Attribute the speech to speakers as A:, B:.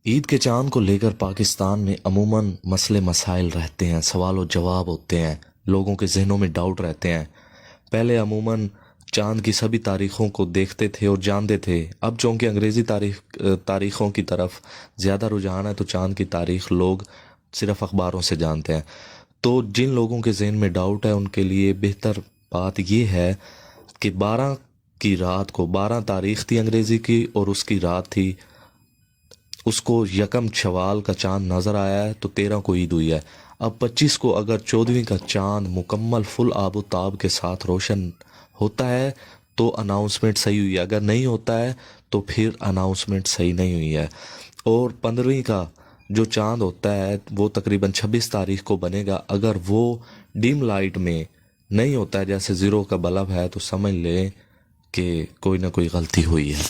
A: عید کے چاند کو لے کر پاکستان میں عموماً مسئلے مسائل رہتے ہیں، سوال و جواب ہوتے ہیں، لوگوں کے ذہنوں میں ڈاؤٹ رہتے ہیں۔ پہلے عموماً چاند کی سبھی تاریخوں کو دیکھتے تھے اور جانتے تھے۔ اب چونکہ انگریزی تاریخوں کی طرف زیادہ رجحان ہے تو چاند کی تاریخ لوگ صرف اخباروں سے جانتے ہیں۔ تو جن لوگوں کے ذہن میں ڈاؤٹ ہے ان کے لیے بہتر بات یہ ہے کہ 12 کی رات کو، 12 تاریخ تھی انگریزی کی اور اس کی رات تھی، اس کو یکم شوال کا چاند نظر آیا ہے تو 13 کو عید ہوئی ہے۔ اب 25 کو اگر 14ویں کا چاند مکمل فل آب و تاب کے ساتھ روشن ہوتا ہے تو اناؤنسمنٹ صحیح ہوئی ہے، اگر نہیں ہوتا ہے تو پھر اناؤنسمنٹ صحیح نہیں ہوئی ہے۔ اور 15ویں کا جو چاند ہوتا ہے وہ تقریباً 26 تاریخ کو بنے گا، اگر وہ ڈیم لائٹ میں نہیں ہوتا ہے جیسے زیرو کا بلب ہے تو سمجھ لیں کہ کوئی نہ کوئی غلطی ہوئی ہے۔